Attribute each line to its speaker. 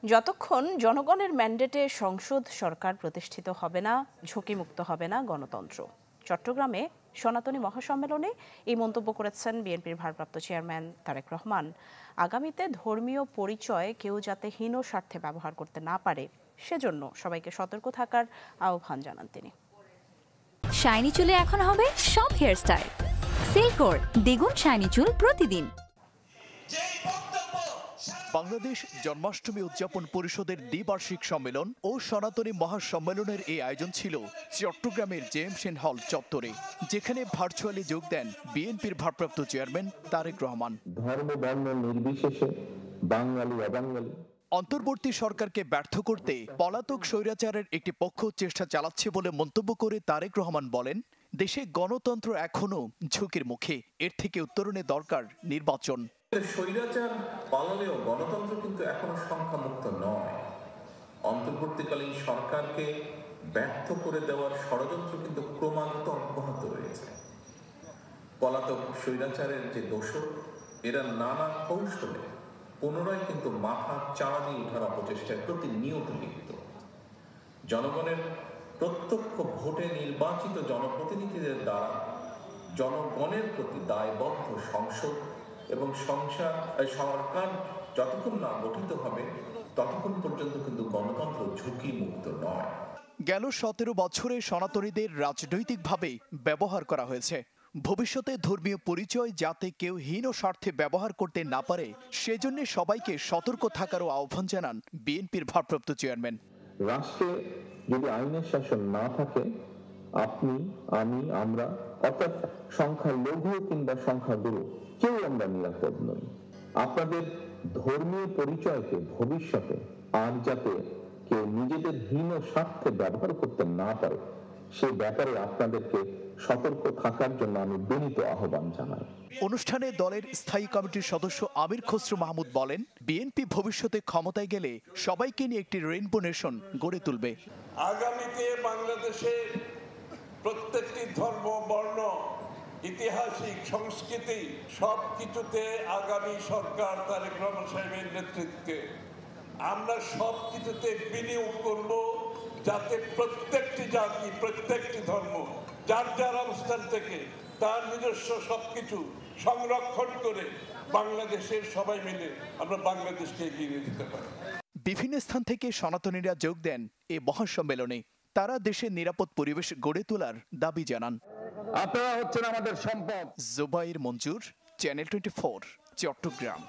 Speaker 1: যতক্ষণ জনগণের ম্যান্ডেটে সংসদ সরকার প্রতিষ্ঠিত হবে না, ঝুঁকিমুক্ত হবে না গণতন্ত্র। চট্টগ্রামে সনাতনী মহাসম্মেলনে এই মন্তব্য করেছেন বিএনপির ভারপ্রাপ্ত চেয়ারম্যান তারেক রহমান। আগামীতে ধর্মীয় পরিচয় কেউ যাতে হীন স্বার্থে ব্যবহার করতে না পারে, সেজন্য সবাইকে সতর্ক থাকার আহ্বান জানান তিনি।
Speaker 2: শাইনি চুলে এখন হবে সব হেয়ারস্টাইল। সিল্কোর দ্বিগুণ শাইনি চুল প্রতিদিন।
Speaker 3: বাংলাদেশ জন্মাষ্টমী উদযাপন পরিষদের দ্বিবার্ষিক সম্মেলন ও সনাতনী মহাসম্মেলনের এই আয়োজন ছিল চট্টগ্রামের জেএম সেন হল চত্বরে, যেখানে ভার্চুয়ালি যোগ দেন বিএনপির ভারপ্রাপ্ত চেয়ারম্যান তারেক রহমান।
Speaker 4: ধর্ম বর্ণ নির্বিশেষে বাঙালি অবাঙালি
Speaker 3: অন্তর্বর্তী সরকারকে ব্যর্থ করতে পলাতক স্বৈরাচারের একটি পক্ষ চেষ্টা চালাচ্ছে বলে মন্তব্য করে তারেক রহমান বলেন, দেশে গণতন্ত্র এখনো ঝুঁকির মুখে, এর থেকে উত্তরণে দরকার নির্বাচন।
Speaker 5: স্বৈরাচার পালালেও গণতন্ত্র কিন্তু এখনো সংখ্যামুক্ত নয়। অন্তর্বর্তীকালীন সরকারকে ব্যর্থ করে দেওয়ার ষড়যন্ত্র কিন্তু ক্রমাগত অব্যাহত রয়েছে। পলাতক স্বৈরাচারের যে দোষর, এরা নানা কৌশলে পুনরায় কিন্তু মাথা চাড়া দিয়ে ওঠার অপচেষ্টায় প্রতিনিয়ত লিপ্ত। জনগণের প্রত্যক্ষ ভোটে নির্বাচিত জনপ্রতিনিধিদের দ্বারা জনগণের প্রতি দায়বদ্ধ সংসদ এবং সরকার যতক্ষণ না গঠিত হবে ততক্ষণ পর্যন্ত কিন্তু গণতন্ত্র ঝুঁকি মুক্ত নয়।
Speaker 3: গেল 17 বছরে সনাতনীদের রাজনৈতিকভাবে ব্যবহার করা হয়েছে। ভবিষ্যতে ধর্মীয় পরিচয় যাতে কেউ হীন স্বার্থে ব্যবহার করতে না পারে, সেজন্য সবাইকে সতর্ক থাকারও আহ্বান জানান বিএনপির ভারপ্রাপ্ত চেয়ারম্যান।
Speaker 4: রাষ্ট্রে যদি আইনের শাসন না থাকে, আপনি, আমি, আমরা অর্থাৎ সংখ্যালঘু কিংবা সংখ্যাগুরু কেউ আমরা নিরাপদ নই। আপনাদের ধর্মীয় পরিচয়কে ভবিষ্যতে আর যাতে কেউ নিজেদের হীন স্বার্থে ব্যবহার করতে না পারে, সে ব্যাপারে আপনাদেরকে সতর্ক থাকার জন্য আমি বিনীত আহ্বান জানাই।
Speaker 3: অনুষ্ঠানে দলের স্থায়ী কমিটির সদস্য আমির খসরু মাহমুদ বলেন, বিএনপি ভবিষ্যতে ক্ষমতায় গেলে সবাইকে নিয়ে একটি রেইনবো নেশন গড়ে তুলবে।
Speaker 6: আগামীতে বাংলাদেশে প্রত্যেকটি ধর্ম, বর্ণ, ঐতিহাসিক সংস্কৃতি সবকিছুতে আগামী সরকার তারেক রহমান সাহেবের নেতৃত্বে আমরা সবকিছুতে বিনিয়োগ করব, যাতে প্রত্যেকটি জাতি, প্রত্যেকটি ধর্ম যার যার অবস্থান থেকে তার নিজস্ব সবকিছু সংরক্ষণ করে বাংলাদেশের সবাই মিলে আমরা বাংলাদেশকে এগিয়ে নিয়ে যেতে পারি।
Speaker 3: বিভিন্ন স্থান থেকে সনাতনীরা যোগ দেন এই মহাসম্মেলনে। তারা দেশের নিরাপদ পরিবেশ গড়ে তোলার দাবি জানান।
Speaker 4: আপনারা হচ্ছেন আমাদের সম্পদ।
Speaker 3: জুবাইর মঞ্জুর, চ্যানেল 24, চট্টগ্রাম।